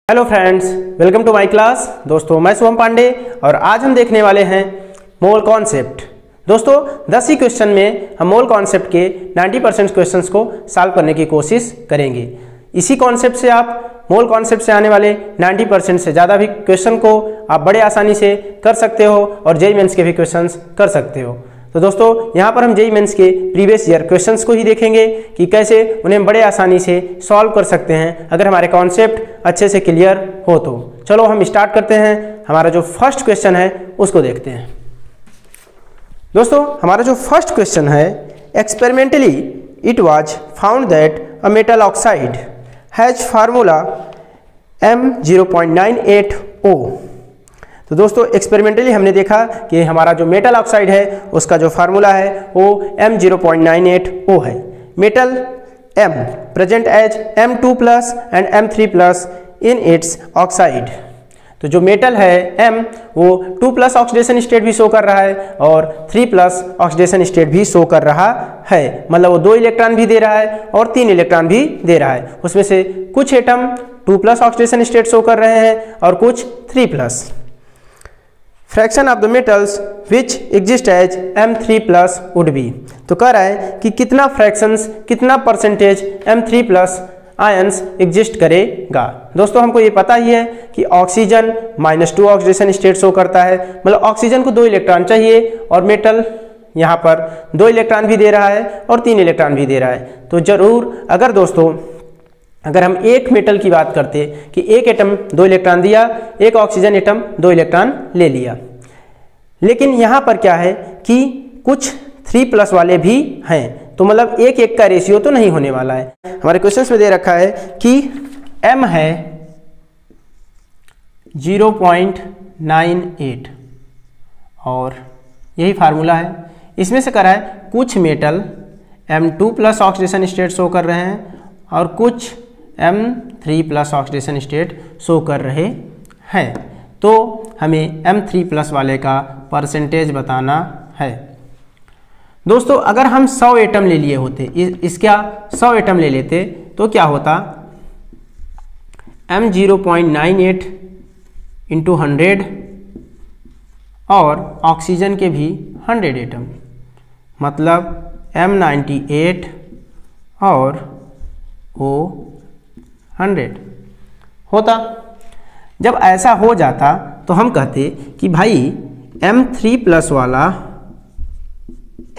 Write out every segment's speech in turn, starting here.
Hello friends, welcome to my class. दोस्तों मैं शुभम पांडे और आज हम देखने वाले हैं मोल कॉन्सेप्ट। दोस्तों 10 ही क्वेश्चन में हम मोल कॉन्सेप्ट के 90% क्वेश्चंस को सॉल्व करने की कोशिश करेंगे। इसी कॉन्सेप्ट से आप मोल कॉन्सेप्ट से आने वाले 90% से ज़्यादा भी क्वेश्चन को आप बड़े आसानी से कर सकते हो और जेईई मेंस के भी क्वेश्चंस कर सकते हो। तो दोस्तों यहाँ पर हम जेईई मेंस के प्रीवियस ईयर क्वेश्चंस को ही देखेंगे कि कैसे उन्हें बड़े आसानी से सॉल्व कर सकते हैं अगर हमारे कॉन्सेप्ट अच्छे से क्लियर हो तो। चलो हम स्टार्ट करते हैं। हमारा जो फर्स्ट क्वेश्चन है उसको देखते हैं। दोस्तों हमारा जो फर्स्ट क्वेश्चन है, experimentally it was found that a metal oxide has formula M0.98O। तो दोस्तों एक्सपेरिमेंटली हमने देखा कि हमारा जो मेटल ऑक्साइड है उसका जो फार्मूला है वो M0.98O है। Metal M present as M2+ and M3+ in its oxide. तो जो मेटल है M वो 2+ ऑक्सीडेशन स्टेट भी शो कर रहा है और 3+ ऑक्सीडेशन स्टेट भी शो कर रहा है। मतलब वो 2 इलेक्ट्रॉन भी दे रहा है और 3 इलेक्ट्रॉन भी दे रहा है। उसमें से कुछ एटम 2+ ऑक्सीडेशन स्टेट शो कर रहे हैं और कुछ 3+। Fraction of the metals which exist as M3+ would be. तो कह रहा है कि कितना फ्रैक्शंस, कितना परसेंटेज M3+ आयंस एग्जिस्ट करेगा। दोस्तों हमको ये पता ही है कि ऑक्सीजन -2 ऑक्सीडेशन स्टेट शो करता है। मतलब ऑक्सीजन को 2 इलेक्ट्रॉन चाहिए और मेटल यहाँ पर 2 इलेक्ट्रॉन भी दे रहा है और 3 इलेक्ट्रॉन भी दे रहा है। तो जरूर अगर दोस्तों अगर हम एक मेटल की बात करते कि एक एटम 2 इलेक्ट्रॉन दिया, एक ऑक्सीजन एटम 2 इलेक्ट्रॉन ले लिया, लेकिन यहाँ पर क्या है कि कुछ 3+ वाले भी हैं। तो मतलब 1:1 का रेशियो तो नहीं होने वाला है। हमारे क्वेश्चन में दे रखा है कि M है 0.98 और यही फार्मूला है। इसमें से करा है कुछ metal M2+ oxidation state show कर रहे हैं और कुछ M3+ ऑक्सीडेशन स्टेट शो कर रहे हैं। तो हमें M3+ वाले का परसेंटेज बताना है। दोस्तों अगर हम 100 एटम ले लिए होते, इसका 100 एटम ले लेते तो क्या होता, M0.98 × 100 और ऑक्सीजन के भी 100 एटम, मतलब M98 और O100 होता। जब ऐसा हो जाता तो हम कहते कि भाई M3+ वाला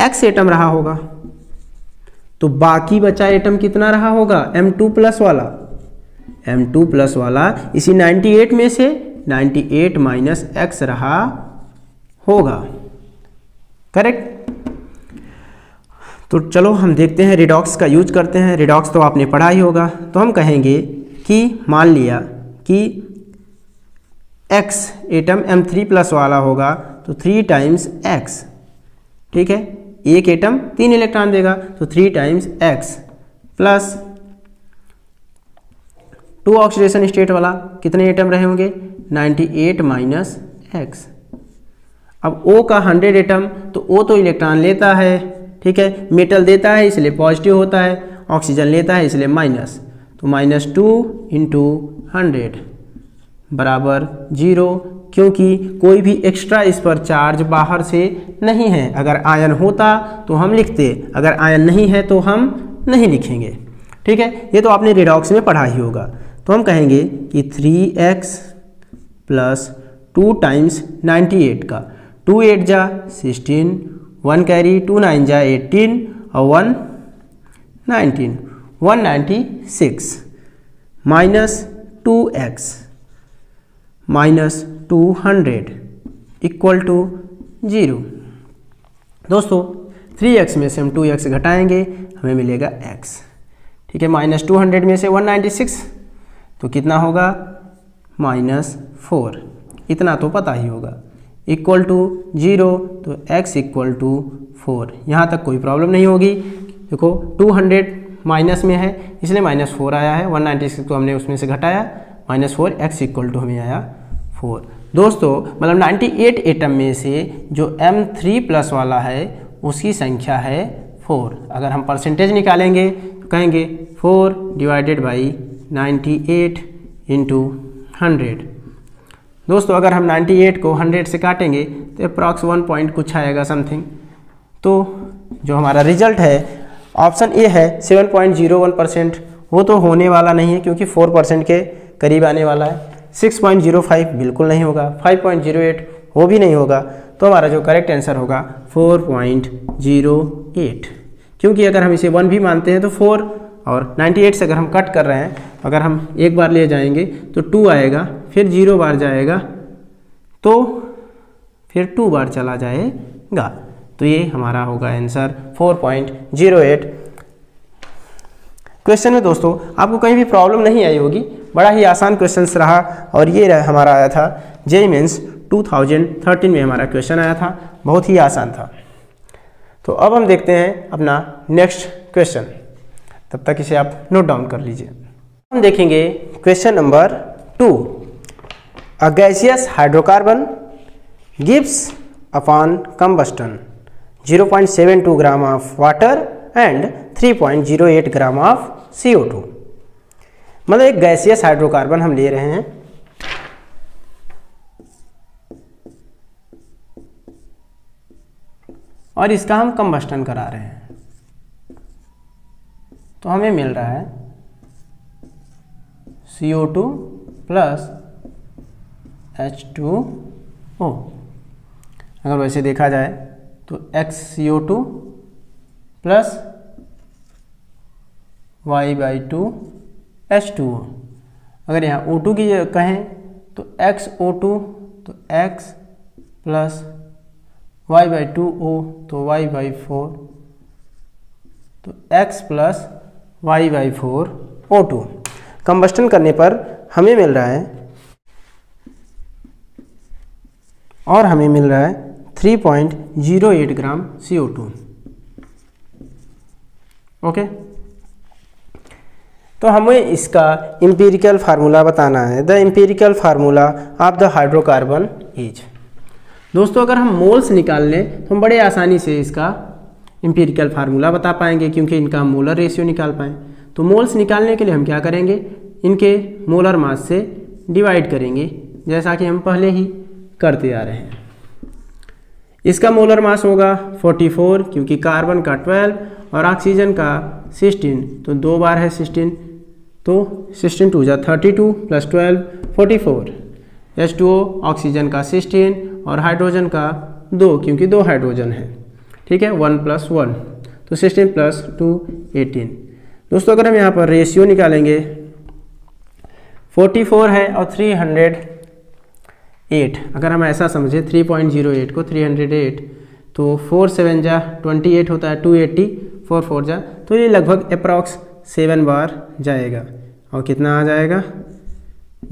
X एटम रहा होगा, तो बाकी बचा एटम कितना रहा होगा, M2+ वाला। M2+ वाला इसी 98 में से 98 - X रहा होगा। करेक्ट। तो चलो हम देखते हैं, रिडॉक्स का यूज करते हैं। रिडॉक्स तो आपने पढ़ा ही होगा। तो हम कहेंगे कि मान लिया कि X एटम M3+ वाला होगा तो 3 × X, ठीक है। एक एटम 3 इलेक्ट्रॉन देगा तो 3 × X प्लस 2 ऑक्सीडेशन स्टेट वाला कितने एटम रहे होंगे, 98 - X। अब O का 100 एटम, तो O तो इलेक्ट्रॉन लेता है, ठीक है। मेटल देता है इसलिए पॉजिटिव होता है, ऑक्सीजन लेता है इसलिए माइनस। तो -2 × 100 बराबर 0, क्योंकि कोई भी एक्स्ट्रा इस पर चार्ज बाहर से नहीं है। अगर आयन होता तो हम लिखते, अगर आयन नहीं है तो हम नहीं लिखेंगे, ठीक है। ये तो आपने रिडॉक्स में पढ़ा ही होगा। तो हम कहेंगे कि 3X प्लस 2 × 98 का 2 8 जा 16, 1 कैरी 2 9 जा 18 और 1 19, 196 -2X -200 इक्वल टू 0। दोस्तों 3X में से हम 2X घटाएंगे, हमें मिलेगा X, ठीक है। -200 में से 196 तो कितना होगा, -4। इतना तो पता ही होगा, इक्वल टू 0। तो X इक्वल टू 4। यहाँ तक कोई प्रॉब्लम नहीं होगी। देखो 200 माइनस में है इसलिए -4 आया है, 196 तो हमने उसमें से घटाया, -4, X इक्वल टू हमें आया 4। दोस्तों मतलब 98 एटम में से जो M3+ वाला है उसकी संख्या है 4। अगर हम परसेंटेज निकालेंगे तो कहेंगे 4 / 98 × 100। दोस्तों अगर हम 98 को 100 से काटेंगे तो अप्रॉक्स 1 पॉइंट कुछ आएगा समथिंग। तो जो हमारा रिजल्ट है ऑप्शन ए है 7.01%, वो तो होने वाला नहीं है क्योंकि 4% के करीब आने वाला है। 6.05 बिल्कुल नहीं होगा, 5.08 वो भी नहीं होगा। तो हमारा जो करेक्ट आंसर होगा 4.08, क्योंकि अगर हम इसे 1 भी मानते हैं तो 4 और 98 से अगर हम कट कर रहे हैं, अगर हम एक बार ले जाएंगे तो 2 आएगा, फिर 0 बार जाएगा तो फिर 2 बार चला जाएगा। तो ये हमारा होगा आंसर 4.08। क्वेश्चन में दोस्तों आपको कहीं भी प्रॉब्लम नहीं आई होगी, बड़ा ही आसान क्वेश्चन रहा। और ये हमारा आया था जेईई मेंस 2013 में हमारा क्वेश्चन आया था, बहुत ही आसान था। तो अब हम देखते हैं अपना नेक्स्ट क्वेश्चन, तब तक इसे आप नोट डाउन कर लीजिए। हम देखेंगे question number 2। A gaseous hydrocarbon gives upon combustion 0.72 gram of water and 3.08 gram of CO2। मतलब एक गैसियस हाइड्रोकार्बन हम ले रहे हैं, और इसका हम कंबस्टन करा रहे हैं, तो हमें मिल रहा है CO2 प्लस H2O। अगर वैसे देखा जाए तो XCO2 प्लस Y/2 H2O। अगर यहाँ O2 की कहें तो XO2 तो X प्लस Y/2O तो Y/4 तो X plus Y/4 O2। Combustion करने पर हमें मिल रहा है, और हमें मिल रहा है 3.08 ग्राम CO2। ओके, तो हमें इसका एम्पिरिकल फार्मूला बताना है। The empirical formula of the hydrocarbon is. दोस्तों अगर हम मोल्स निकाल लें तो हम बड़े आसानी से इसका एम्पिरिकल फार्मूला बता पाएंगे, क्योंकि इनका मोलर रेशियो निकाल पाएँ। तो मोल्स निकालने के लिए हम क्या करेंगे, इनके मोलर मास से डिवाइड करेंगे, जैसा कि हम पहले ही करते आ रहे हैं। इसका मोलर मास होगा 44, क्योंकि कार्बन का 12 और ऑक्सीजन का 16, तो 2 बार है 16, तो 16 2 जा 32 प्लस 12 44। H2O ऑक्सीजन का 16 और हाइड्रोजन का 2, क्योंकि 2 हाइड्रोजन है, ठीक है, 1 + 1, तो 16 + 2 18। दोस्तों अगर हम यहाँ पर रेशियो निकालेंगे, 44 है और 308, अगर हम ऐसा समझे 3.08 को 308, तो 4 7 जा 28 होता है, 280 4 4 जा, तो ये लगभग अप्रॉक्स 7 बार जाएगा, और कितना आ जाएगा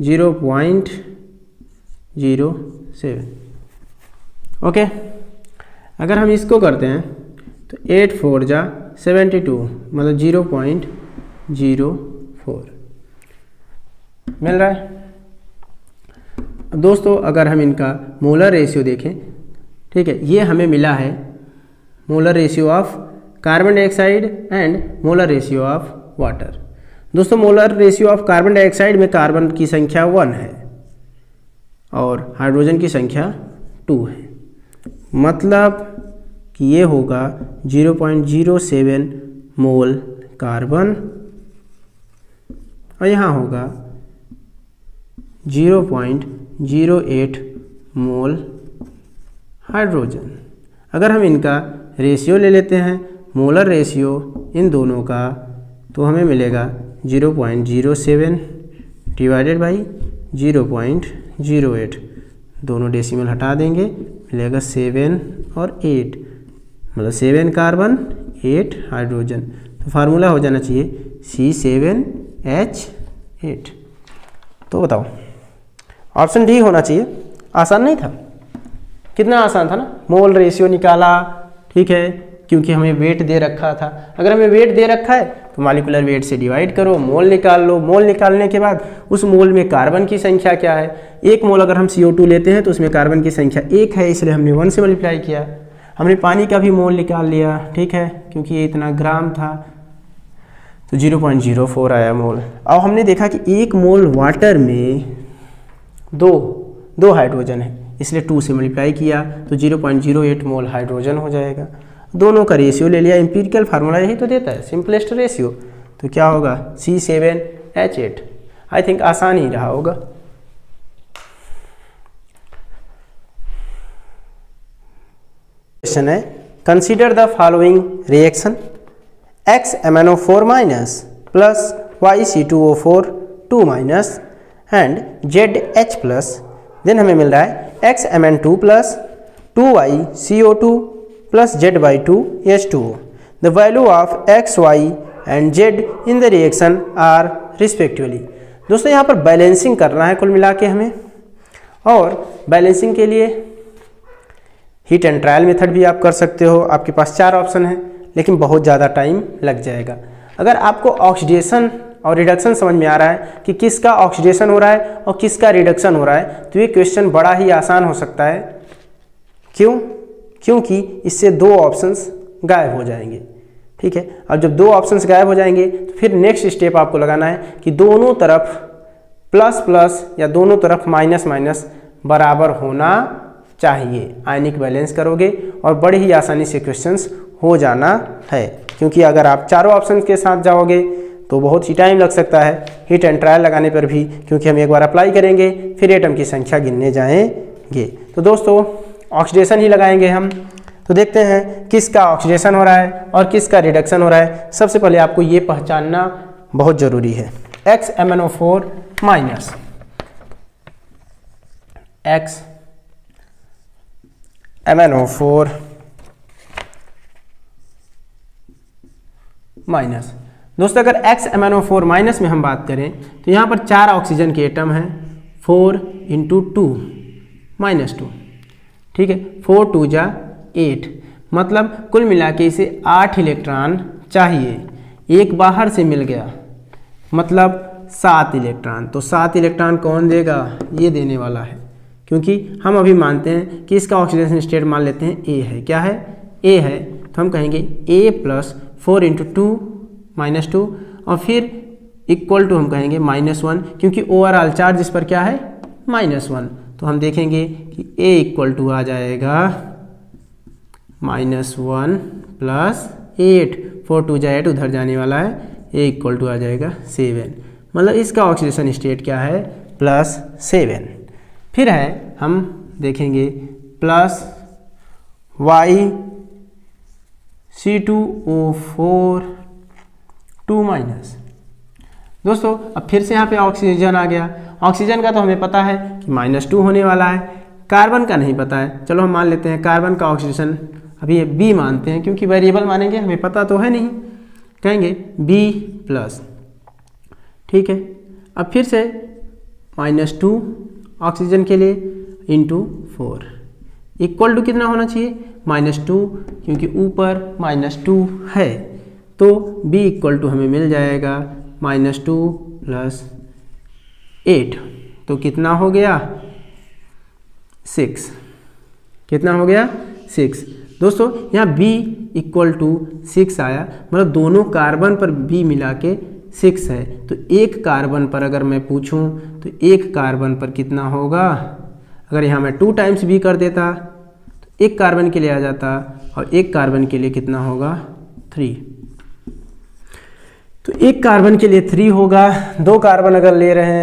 0.07। ओके, अगर हम इसको करते हैं तो 8 4 जा 72, मतलब 0.04 मिल रहा है। अब दोस्तों अगर हम इनका मोलर रेशियो देखें, ठीक है, ये हमें मिला है molar ratio of carbon dioxide and molar ratio of water. दोस्तों molar ratio of carbon dioxide में कार्बन की संख्या 1 है और हाइड्रोजन की संख्या 2 है, मतलब कि ये होगा 0.07 मोल कार्बन, और यहाँ होगा 0.08 मोल हाइड्रोजन। अगर हम इनका रेशियो ले लेते हैं, मोलर रेशियो इन दोनों का, तो हमें मिलेगा 0.07 डिवाइडेड बाई 0.08, दोनों डेसिमल हटा देंगे, मिलेगा 7 और 8, मतलब 7 कार्बन 8 हाइड्रोजन। तो फार्मूला हो जाना चाहिए C7H8। तो बताओ, ऑप्शन डी होना चाहिए। आसान नहीं था? कितना आसान था ना, मोल रेशियो निकाला, ठीक है, क्योंकि हमें वेट दे रखा था। अगर हमें वेट दे रखा है तो मॉलिक्यूलर वेट से डिवाइड करो, मोल निकाल लो, मोल निकालने के बाद उस मोल में कार्बन की संख्या क्या है। 1 मोल अगर हम CO2 लेते हैं तो उसमें कार्बन की संख्या 1 है, इसलिए हमने 1 से मल्टीप्लाई किया। हमने पानी का भी मोल निकाल लिया, ठीक है, क्योंकि ये इतना ग्राम था, तो 0.04 आया मोल। अब हमने देखा कि 1 मोल वाटर में दो हाइड्रोजन है, इसलिए 2 से मल्टीप्लाई किया तो 0.08 मोल हाइड्रोजन हो जाएगा। दोनों का रेशियो ले लिया, एम्पिरिकल फार्मूला यही तो देता है, सिंपलेस्ट रेशियो। तो क्या होगा C7H8। आई थिंक आसान ही रहा होगा। क्वेश्चन है consider the following reaction XMnO4 minus plus YC2O4 2 minus and ZH plus, then हमें मिल रहा है XMn2 plus 2YCO2 plus Z/2H2O। The value of X, Y and Z in the reaction are respectively. दोस्तों यहाँ पर balancing करना है कुल मिला के हमें, और बैलेंसिंग के लिए हीट एंड ट्रायल मेथड भी आप कर सकते हो। आपके पास 4 ऑप्शन है, लेकिन बहुत ज़्यादा टाइम लग जाएगा। अगर आपको ऑक्सीडेशन और रिडक्शन समझ में आ रहा है कि किसका ऑक्सीडेशन हो रहा है और किसका रिडक्शन हो रहा है, तो ये क्वेश्चन बड़ा ही आसान हो सकता है। क्यों? क्योंकि इससे 2 ऑप्शंस गायब हो जाएंगे। ठीक है, अब जब 2 ऑप्शंस गायब हो जाएंगे तो फिर नेक्स्ट स्टेप आपको लगाना है कि दोनों तरफ प्लस प्लस या दोनों तरफ माइनस माइनस बराबर होना चाहिए। आयनिक बैलेंस करोगे और बड़े ही आसानी से क्वेश्चंस हो जाना है। क्योंकि अगर आप चारों ऑप्शन के साथ जाओगे तो बहुत ही टाइम लग सकता है हीट एंड ट्रायल लगाने पर भी, क्योंकि हम एक बार अप्लाई करेंगे फिर एटम की संख्या गिनने जाएंगे। तो दोस्तों ऑक्सीडेशन ही लगाएंगे हम। तो देखते हैं किसका ऑक्सीडेशन हो रहा है और किसका रिडक्शन हो रहा है। सबसे पहले आपको ये पहचानना बहुत ज़रूरी है। XMnO4 minus XMnO4 minus. दोस्तों अगर XMnO4 माइनस में हम बात करें तो यहाँ पर 4 ऑक्सीजन के एटम हैं, 4 × 2 -2। ठीक है, 4 × 2 = 8, मतलब कुल मिला के इसे 8 इलेक्ट्रॉन चाहिए। एक बाहर से मिल गया मतलब 7 इलेक्ट्रॉन। तो 7 इलेक्ट्रॉन कौन देगा? ये देने वाला है, क्योंकि हम अभी मानते हैं कि इसका ऑक्सीडेशन स्टेट मान लेते हैं A है। क्या है? A है। तो हम कहेंगे A + 4 × 2 -2 और फिर इक्वल टू हम कहेंगे -1, क्योंकि ओवरऑल चार्ज इस पर क्या है? -1। तो हम देखेंगे कि A = आ जाएगा -1 + 8, 4 × 2 = 8, उधर जाने वाला है। A = आ जाएगा 7, मतलब इसका ऑक्सीडेशन स्टेट क्या है? +7। फिर है हम देखेंगे प्लस YC2O4 2 माइनस। दोस्तों अब फिर से यहाँ पे ऑक्सीजन आ गया। ऑक्सीजन का तो हमें पता है कि -2 होने वाला है, कार्बन का नहीं पता है। चलो हम मान लेते हैं कार्बन का ऑक्सीडेशन अभी B मानते हैं, क्योंकि वेरिएबल मानेंगे, हमें पता तो है नहीं। कहेंगे B+। ठीक है, अब फिर से -2 ऑक्सीजन के लिए × 4 इक्वल टू कितना होना चाहिए? -2, क्योंकि ऊपर -2 है। तो B = हमें मिल जाएगा -2 + 8, तो कितना हो गया? 6। कितना हो गया? 6। दोस्तों यहाँ B = 6 आया, मतलब दोनों कार्बन पर B मिला के 6 है। तो एक कार्बन पर अगर मैं पूछूं तो एक कार्बन पर कितना होगा? अगर यहाँ मैं 2 टाइम्स B कर देता तो एक कार्बन के लिए आ जाता, और एक कार्बन के लिए कितना होगा? 3। तो एक कार्बन के लिए 3 होगा। 2 कार्बन अगर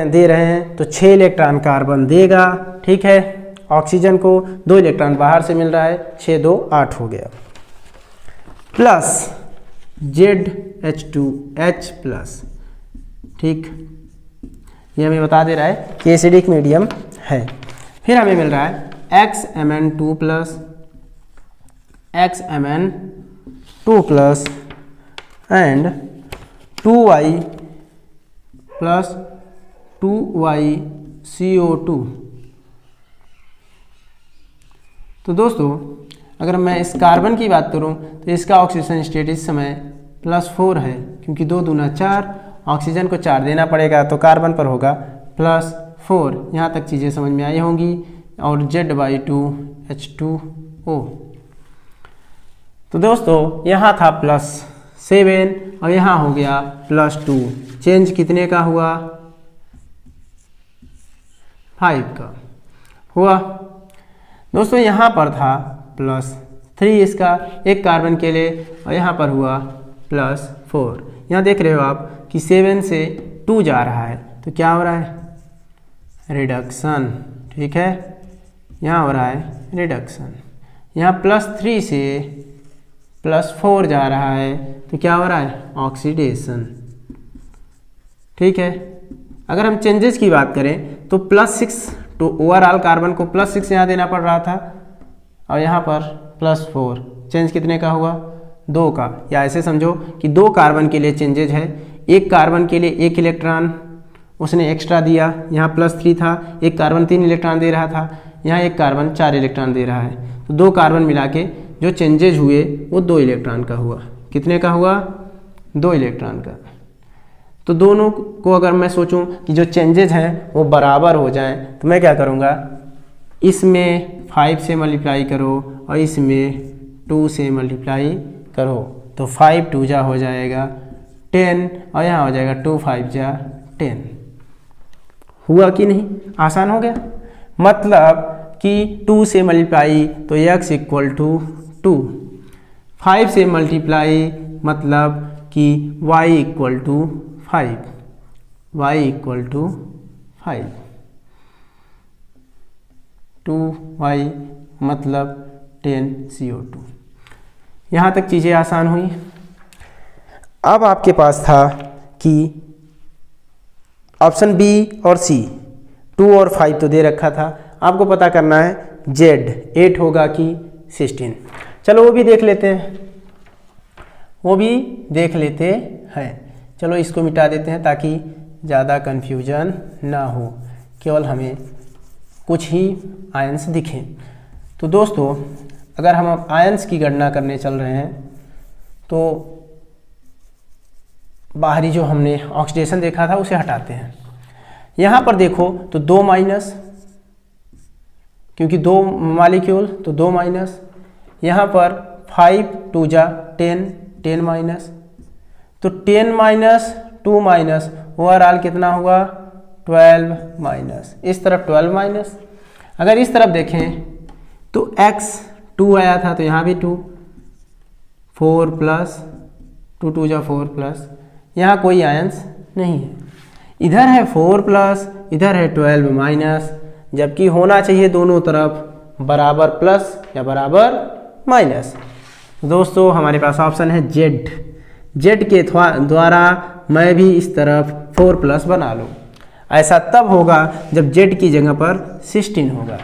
दे रहे हैं तो 6 इलेक्ट्रॉन कार्बन देगा। ठीक है, ऑक्सीजन को 2 इलेक्ट्रॉन बाहर से मिल रहा है, 6 × 2 = 8 हो गया। Plus ZH2H+। ठीक, ये हमें बता दे रहा है कि एसिडिक मीडियम है। फिर हमें मिल रहा है XMn2 + XMn2+ and 2Y + 2YCO2। तो दोस्तों अगर मैं इस कार्बन की बात करूं तो इसका ऑक्सीजन स्टेट इस समय +4 है, क्योंकि 2 दूना 4, ऑक्सीजन को 4 देना पड़ेगा, तो कार्बन पर होगा +4। यहाँ तक चीज़ें समझ में आई होंगी। और Z/2H2O। तो दोस्तों यहाँ था +7 और यहाँ हो गया +2। चेंज कितने का हुआ? का हुआ। दोस्तों यहाँ पर था +3 इसका एक कार्बन के लिए और यहाँ पर हुआ +4। यहाँ देख रहे हो आप कि 7 से 2 जा रहा है तो क्या हो रहा है, रिडक्शन। ठीक है, यहाँ हो रहा है रिडक्शन। यहाँ +3 से +4 जा रहा है तो क्या हो रहा है, ऑक्सीडेशन। ठीक है, अगर हम चेंजेस की बात करें तो +6 तो ओवरऑल कार्बन को +6 यहाँ देना पड़ रहा था और यहाँ पर +4। चेंज कितने का हुआ, 2 का। या ऐसे समझो कि 2 कार्बन के लिए चेंजेज है। एक कार्बन के लिए 1 इलेक्ट्रॉन उसने एक्स्ट्रा दिया, यहाँ +3 था, एक कार्बन 3 इलेक्ट्रॉन दे रहा था, यहाँ एक कार्बन 4 इलेक्ट्रॉन दे रहा है। तो 2 कार्बन मिला के जो चेंजेज हुए वो 2 इलेक्ट्रॉन का हुआ। कितने का हुआ, 2 इलेक्ट्रॉन का। तो दोनों को अगर मैं सोचूं कि जो चेंजेज हैं वो बराबर हो जाएं तो मैं क्या करूंगा, इसमें 5 से मल्टीप्लाई करो और इसमें 2 से मल्टीप्लाई करो तो 5 2 जा हो जाएगा 10 और यहाँ हो जाएगा 2 5 जा 10। हुआ कि नहीं, आसान हो गया। मतलब कि 2 से मल्टीप्लाई तो x = 2, 5 से मल्टीप्लाई मतलब कि y = 5, y = 5, 2y मतलब 10 CO2। यहाँ तक चीज़ें आसान हुई। अब आपके पास था कि ऑप्शन बी और सी 2 और 5 तो दे रखा था, आपको पता करना है Z 8 होगा कि 16। चलो वो भी देख लेते हैं, चलो इसको मिटा देते हैं ताकि ज़्यादा कन्फ्यूजन ना हो, केवल हमें कुछ ही आयंस दिखें। तो दोस्तों अगर हम आयंस की गणना करने चल रहे हैं तो बाहरी जो हमने ऑक्सीडेशन देखा था उसे हटाते हैं। यहाँ पर देखो तो 2 माइनस, क्योंकि 2 मॉलिक्यूल तो 2 माइनस, यहाँ पर 5 2 जा 10, 10 माइनस, तो 10 माइनस 2 माइनस ओवरऑल कितना हुआ 12 माइनस, इस तरफ 12 माइनस। अगर इस तरफ देखें तो x 2 आया था तो यहाँ भी 2, 4 प्लस 2 2 जा 4 प्लस, यहाँ कोई आयंस नहीं है। इधर है 4 प्लस, इधर है 12 माइनस, जबकि होना चाहिए दोनों तरफ बराबर प्लस या बराबर माइनस। दोस्तों हमारे पास ऑप्शन है Z के द्वारा मैं भी इस तरफ 4 प्लस बना लूँ। ऐसा तब होगा जब Z की जगह पर 16 होगा।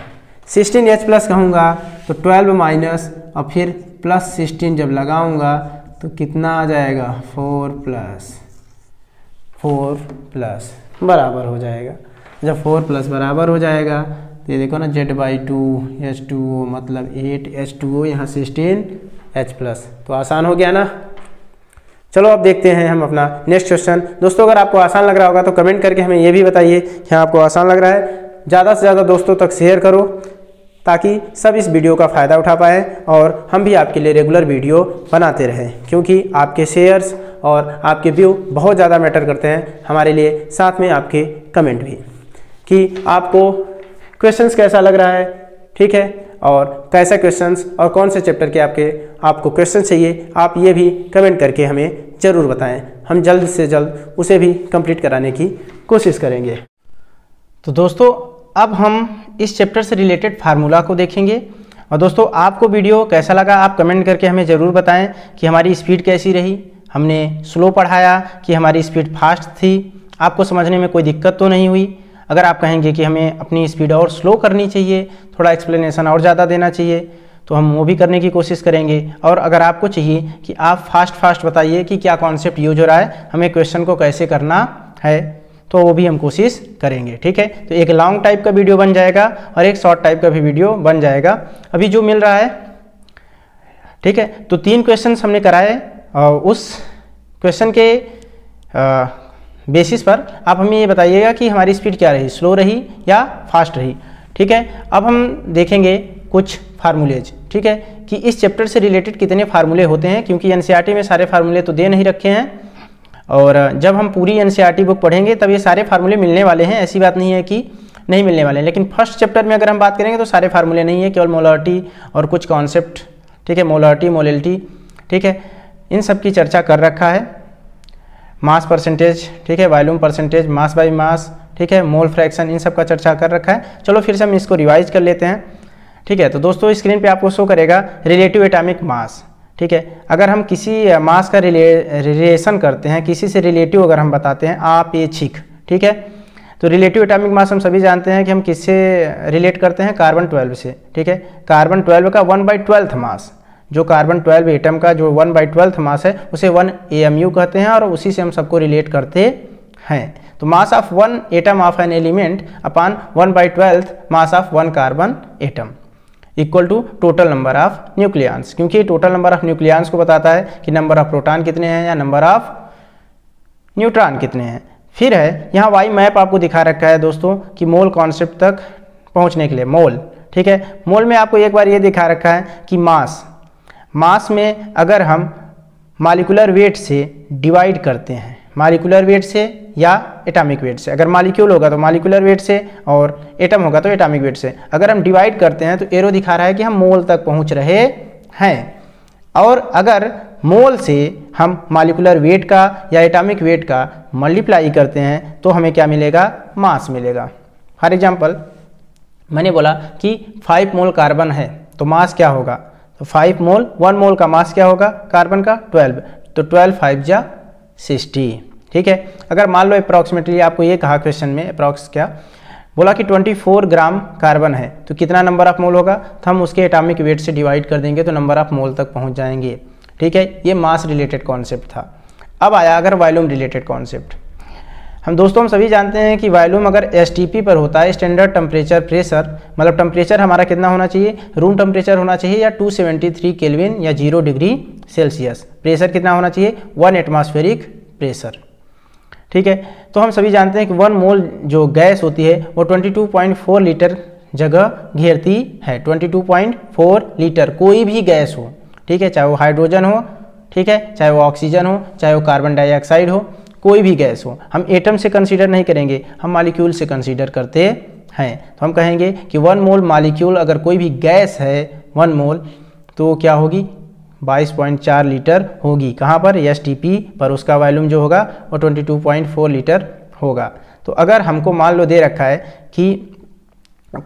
16 H प्लस कहूँगा तो 12 माइनस और फिर प्लस 16 जब लगाऊंगा तो कितना आ जाएगा 4 प्लस बराबर हो जाएगा। जब 4 प्लस बराबर हो जाएगा तो ये देखो ना Z/2 H2O मतलब 8 H2O, यहाँ 16 H प्लस। तो आसान हो गया ना। चलो अब देखते हैं हम अपना नेक्स्ट क्वेश्चन। दोस्तों अगर आपको आसान लग रहा होगा तो कमेंट करके हमें ये भी बताइए कि आपको आसान लग रहा है। ज़्यादा से ज़्यादा दोस्तों तक शेयर करो ताकि सब इस वीडियो का फ़ायदा उठा पाएँ और हम भी आपके लिए रेगुलर वीडियो बनाते रहें, क्योंकि आपके शेयर्स और आपके व्यू बहुत ज़्यादा मैटर करते हैं हमारे लिए, साथ में आपके कमेंट भी कि आपको क्वेश्चंस कैसा लग रहा है, ठीक है, और कैसा क्वेश्चंस और कौन से चैप्टर के आपको क्वेश्चन चाहिए, आप ये भी कमेंट करके हमें ज़रूर बताएं। हम जल्द से जल्द उसे भी कंप्लीट कराने की कोशिश करेंगे। तो दोस्तों अब हम इस चैप्टर से रिलेटेड फार्मूला को देखेंगे। और दोस्तों आपको वीडियो कैसा लगा आप कमेंट करके हमें ज़रूर बताएं कि हमारी स्पीड कैसी रही, हमने स्लो पढ़ाया कि हमारी स्पीड फास्ट थी, आपको समझने में कोई दिक्कत तो नहीं हुई। अगर आप कहेंगे कि हमें अपनी स्पीड और स्लो करनी चाहिए, थोड़ा एक्सप्लेनेशन और ज़्यादा देना चाहिए, तो हम वो भी करने की कोशिश करेंगे। और अगर आपको चाहिए कि आप फास्ट बताइए कि क्या कॉन्सेप्ट यूज हो रहा है, हमें क्वेश्चन को कैसे करना है, तो वो भी हम कोशिश करेंगे, ठीक है। तो एक लॉन्ग टाइप का वीडियो बन जाएगा और एक शॉर्ट टाइप का भी वीडियो बन जाएगा अभी जो मिल रहा है, ठीक है। तो 3 क्वेश्चन हमने कराए और उस क्वेश्चन के बेसिस पर आप हमें ये बताइएगा कि हमारी स्पीड क्या रही, स्लो रही या फास्ट रही, ठीक है। अब हम देखेंगे कुछ फार्मूलेज, ठीक है, कि इस चैप्टर से रिलेटेड कितने फार्मूले होते हैं, क्योंकि एनसीईआरटी में सारे फार्मूले तो दे नहीं रखे हैं और जब हम पूरी एनसीईआरटी बुक पढ़ेंगे तब ये सारे फार्मूले मिलने वाले हैं। ऐसी बात नहीं है कि नहीं मिलने वाले हैं। लेकिन फर्स्ट चैप्टर में अगर हम बात करेंगे तो सारे फार्मूले नहीं है, केवल मोलरिटी और कुछ कॉन्सेप्ट, ठीक है, मोलरिटी, मोलिलिटी, ठीक है, इन सब की चर्चा कर रखा है। मास परसेंटेज, ठीक है, volume percentage, mass by mass, ठीक है, मोल फ्रैक्शन, इन सब का चर्चा कर रखा है। चलो फिर से हम इसको रिवाइज कर लेते हैं, ठीक है। तो दोस्तों स्क्रीन पे आपको शो करेगा रिलेटिव एटॉमिक मास, ठीक है। अगर हम किसी मास का रिलेशन करते हैं, किसी से रिलेटिव अगर हम बताते हैं आपेक्षिक, ठीक है, तो रिलेटिव एटॉमिक मास हम सभी जानते हैं कि हम किससे रिलेट करते हैं, कार्बन 12 से, ठीक है। कार्बन 12 का 1/12 मास, जो कार्बन 12 एटम का जो 1/12 मास है उसे 1 AMU कहते हैं और उसी से हम सबको रिलेट करते हैं। तो mass of 1 atom of an element upon 1/12 mass of 1 carbon atom equal to total number of nucleons, क्योंकि टोटल नंबर ऑफ न्यूक्लियॉन्स को बताता है कि नंबर ऑफ प्रोटॉन कितने हैं या नंबर ऑफ न्यूट्रॉन कितने हैं। फिर है यहाँ वाई मैप आपको दिखा रखा है दोस्तों कि मोल कॉन्सेप्ट तक पहुँचने के लिए मोल, ठीक है। मोल में आपको एक बार ये दिखा रखा है कि मास में अगर हम मॉलिक्यूलर वेट से डिवाइड करते हैं, मॉलिक्यूलर वेट से या एटॉमिक वेट से, अगर मॉलिक्यूल होगा तो मॉलिक्यूलर वेट से और एटम होगा तो एटॉमिक वेट से, अगर हम डिवाइड करते हैं तो एरो दिखा रहा है कि हम मोल तक पहुंच रहे हैं। और अगर मोल से हम मॉलिक्यूलर वेट का या एटॉमिक वेट का मल्टीप्लाई करते हैं तो हमें क्या मिलेगा, मास मिलेगा। फॉर एग्जांपल मैंने बोला कि 5 मोल कार्बन है तो मास क्या होगा, तो 5 मोल, 1 मोल का मास क्या होगा कार्बन का 12, तो 12 5 जा 60, ठीक है। अगर मान लो अप्रॉक्सीमेटली आपको ये कहा क्वेश्चन में, अप्रॉक्स क्या बोला कि 24 ग्राम कार्बन है तो कितना नंबर ऑफ मोल होगा, तो हम उसके एटॉमिक वेट से डिवाइड कर देंगे तो नंबर ऑफ मोल तक पहुंच जाएंगे, ठीक है। ये मास रिलेटेड कॉन्सेप्ट था। अब आया अगर वॉल्यूम रिलेटेड कॉन्सेप्ट। हम सभी जानते हैं कि वॉल्यूम अगर STP पर होता है, स्टैंडर्ड टेम्परेचर प्रेशर, मतलब टेम्परेचर हमारा कितना होना चाहिए, रूम टेम्परेचर होना चाहिए या 273 केल्विन या 0 डिग्री सेल्सियस। प्रेशर कितना होना चाहिए, 1 एटमॉस्फेरिक प्रेशर, ठीक है। तो हम सभी जानते हैं कि 1 मोल जो गैस होती है वो 22.4 लीटर जगह घेरती है, 22.4 लीटर कोई भी गैस हो, ठीक है, चाहे वो हाइड्रोजन हो, ठीक है, चाहे वो ऑक्सीजन हो, चाहे वो कार्बन डाइऑक्साइड हो, कोई भी गैस हो। हम एटम से कंसीडर नहीं करेंगे, हम मॉलिक्यूल से कंसीडर करते हैं। तो हम कहेंगे कि 1 मोल मॉलिक्यूल अगर कोई भी गैस है 1 मोल तो क्या होगी, 22.4 लीटर होगी। कहाँ पर, STP पर उसका वॉल्यूम जो होगा वो 22.4 लीटर होगा। तो अगर हमको मान लो दे रखा है कि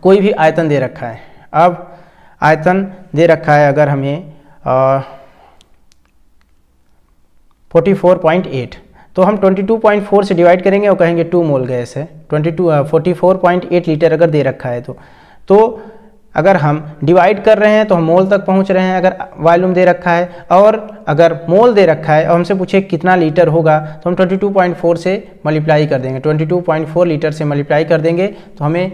कोई भी आयतन दे रखा है, अब आयतन दे रखा है अगर हमें 44.8, तो हम 22.4 से डिवाइड करेंगे और कहेंगे 2 मोल गैस है, 44.8 लीटर अगर दे रखा है तो अगर हम डिवाइड कर रहे हैं तो हम मोल तक पहुंच रहे हैं अगर वॉल्यूम दे रखा है, और अगर मोल दे रखा है और हमसे पूछे कितना लीटर होगा तो हम 22.4 से मल्टीप्लाई कर देंगे, 22.4 लीटर से मल्टीप्लाई कर देंगे तो हमें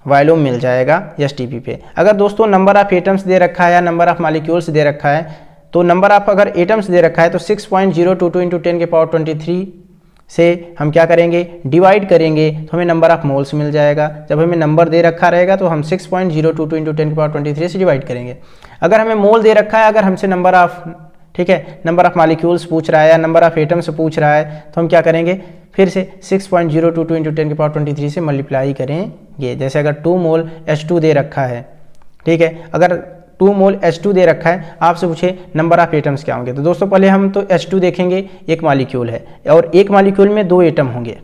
वॉल्यूम मिल जाएगा STP पे। अगर दोस्तों नंबर ऑफ एटम्स दे रखा है या नंबर ऑफ मॉलिक्यूल्स दे रखा है, तो नंबर ऑफ अगर एटम्स दे रखा है तो 6.022 × 10⁻23 से हम क्या करेंगे, डिवाइड करेंगे तो हमें नंबर ऑफ मोल्स मिल जाएगा। जब हमें नंबर दे रखा रहेगा तो हम 6.022 × 10⁻23 से डिवाइड करेंगे। अगर हमें मोल दे रखा है, अगर हमसे नंबर ऑफ, ठीक है, नंबर ऑफ मॉलिक्यूल्स पूछ रहा है या नंबर ऑफ एटम्स पूछ रहा है तो हम क्या करेंगे, फिर से 6.022 × 10⁻23 से मल्टीप्लाई करेंगे। जैसे अगर 2 मोल H2 दे रखा है, ठीक है, अगर 2 मोल H2 दे रखा है, आपसे पूछे नंबर ऑफ एटम्स क्या होंगे, तो दोस्तों पहले हम तो H2 देखेंगे, एक मॉलिक्यूल है और एक मॉलिक्यूल में 2 एटम होंगे,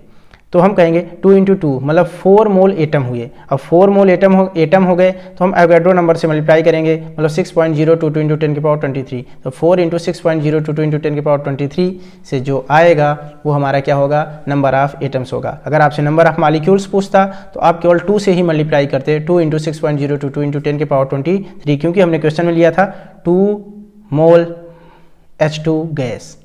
तो हम कहेंगे 2 × 2 मतलब 4 मोल एटम हुए। अब 4 मोल एटम हो गए तो हम एवोगाड्रो नंबर से मल्टीप्लाई करेंगे, मतलब 6.022 × 10⁻23, तो 4 × 6.022 × 10⁻23 से जो आएगा वो हमारा क्या होगा, नंबर ऑफ एटम्स होगा। अगर आपसे नंबर ऑफ मॉलिक्यूल्स पूछता तो आप केवल 2 से ही मल्टीप्लाई करते, 2 × 6.022 × 10⁻23, क्योंकि हमने क्वेश्चन में लिया था 2 मोल H2 गैस,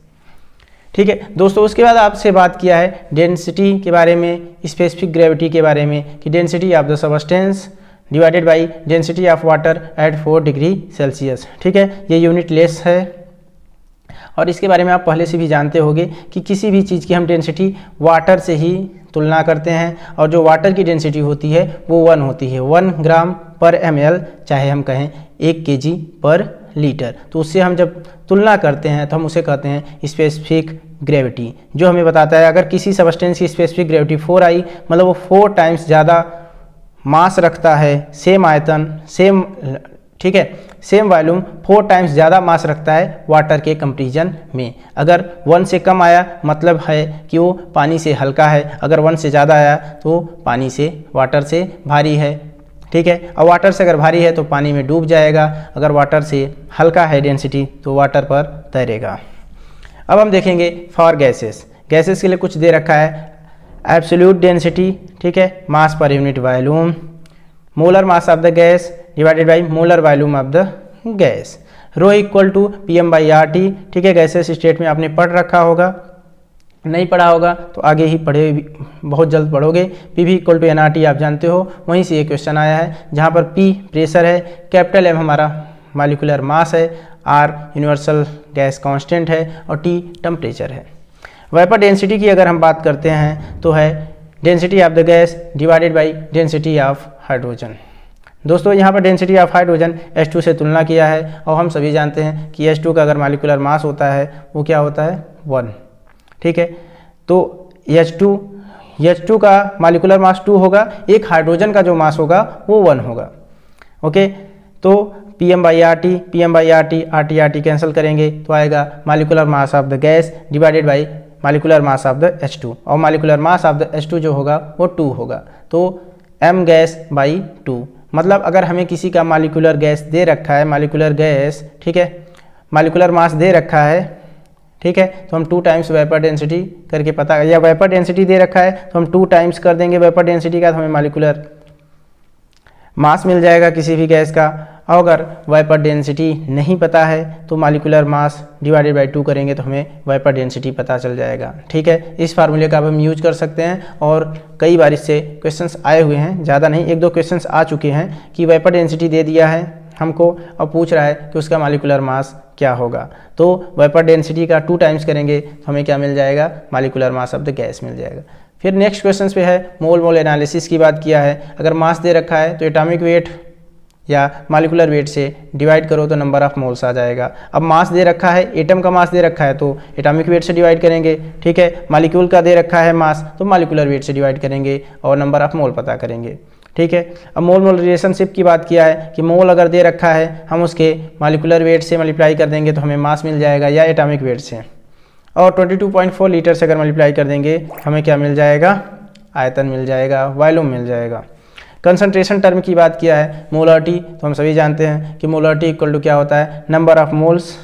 ठीक है दोस्तों। उसके बाद आपसे बात किया है डेंसिटी के बारे में, स्पेसिफिक ग्रेविटी के बारे में, कि density of the substance divided by density of water at 4 degree Celsius, ठीक है। ये यूनिट लेस है और इसके बारे में आप पहले से भी जानते होंगे कि किसी भी चीज़ की हम डेंसिटी वाटर से ही तुलना करते हैं, और जो वाटर की डेंसिटी होती है वो 1 होती है, 1 ग्राम पर ml, चाहे हम कहें 1 kg पर लीटर। तो उससे हम जब तुलना करते हैं तो हम उसे कहते हैं स्पेसिफिक ग्रेविटी, जो हमें बताता है अगर किसी सब्सटेंस की स्पेसिफिक ग्रेविटी 4 आई, मतलब वो 4 टाइम्स ज़्यादा मास रखता है, सेम आयतन, सेम, ठीक है, सेम वॉल्यूम, 4 टाइम्स ज़्यादा मास रखता है वाटर के कंपैरिजन में। अगर 1 से कम आया मतलब है कि वो पानी से हल्का है, अगर 1 से ज़्यादा आया तो पानी से, वाटर से भारी है, ठीक है। और वाटर से अगर भारी है तो पानी में डूब जाएगा, अगर वाटर से हल्का है डेंसिटी तो वाटर पर तैरेगा। अब हम देखेंगे फॉर गैसेस। गैसेस के लिए कुछ दे रखा है, एब्सोल्यूट डेंसिटी, ठीक है, mass per unit volume, molar mass of the gas divided by molar volume of the gas, rho equal to PM/RT, ठीक है। गैसेस स्टेट में आपने पढ़ रखा होगा, नहीं पढ़ा होगा तो आगे ही पढ़े, बहुत जल्द पढ़ोगे। PV इक्वल टू NRT आप जानते हो, वहीं से ये क्वेश्चन आया है, जहाँ पर P प्रेशर है, कैपिटल M हमारा मॉलिक्यूलर मास है, R यूनिवर्सल गैस कांस्टेंट है और T टेम्परेचर है। वेपर डेंसिटी की अगर हम बात करते हैं तो है density of the gas divided by density of hydrogen. दोस्तों यहाँ पर डेंसिटी ऑफ हाइड्रोजन H2 से तुलना किया है, और हम सभी जानते हैं कि H2 का अगर मॉलिक्यूलर मास होता है वो क्या होता है, 1, ठीक है। तो H2 का मॉलिक्यूलर मास 2 होगा, एक हाइड्रोजन का जो मास होगा वो 1 होगा, ओके। तो PM/RT RT कैंसिल करेंगे तो आएगा molecular mass of the gas divided by molecular mass of the H2, और molecular mass of the H2 जो होगा वो 2 होगा, तो m गैस बाई 2। मतलब अगर हमें किसी का मॉलिक्यूलर गैस दे रखा है, मॉलिक्यूलर गैस, ठीक है, मॉलिक्यूलर मास दे रखा है, ठीक है, तो हम 2 टाइम्स वेपर डेंसिटी करके पता, या वेपर डेंसिटी दे रखा है तो हम 2 टाइम्स कर देंगे वेपर डेंसिटी का, तो हमें मॉलिक्यूलर मास मिल जाएगा किसी भी गैस का। और अगर वेपर डेंसिटी नहीं पता है तो मॉलिक्यूलर मास डिवाइडेड बाई 2 करेंगे तो हमें वेपर डेंसिटी पता चल जाएगा, ठीक है। इस फार्मूले का अब हम यूज कर सकते हैं, और कई बार इससे क्वेश्चंस आए हुए हैं, ज़्यादा नहीं, 1-2 क्वेश्चंस आ चुके हैं कि वेपर डेंसिटी दे दिया है हमको और पूछ रहा है कि उसका मॉलिक्यूलर मास क्या होगा, तो वेपर डेंसिटी का 2 टाइम्स करेंगे तो हमें क्या मिल जाएगा, molecular mass of the gas मिल जाएगा। फिर नेक्स्ट क्वेश्चन पे है मोल एनालिसिस की बात किया है। अगर मास दे रखा है तो एटॉमिक वेट या मॉलिक्यूलर वेट से डिवाइड करो तो नंबर ऑफ मोल्स आ जाएगा। अब मास दे रखा है, एटम का मास दे रखा है तो एटॉमिक वेट से डिवाइड करेंगे, ठीक है। मॉलिक्यूल का दे रखा है मास तो मॉलिक्यूलर वेट से डिवाइड करेंगे और नंबर ऑफ मोल पता करेंगे, ठीक है। अब मोल रिलेशनशिप की बात किया है कि मोल अगर दे रखा है हम उसके मॉलिक्यूलर वेट से मल्टीप्लाई कर देंगे तो हमें मास मिल जाएगा, या एटॉमिक वेट से, और 22.4 लीटर से अगर मल्टीप्लाई कर देंगे हमें क्या मिल जाएगा, आयतन मिल जाएगा, वॉल्यूम मिल जाएगा। कंसंट्रेशन टर्म की बात किया है, मोलरिटी, तो हम सभी जानते हैं कि मोलरिटी इक्वल टू क्या होता है, number of moles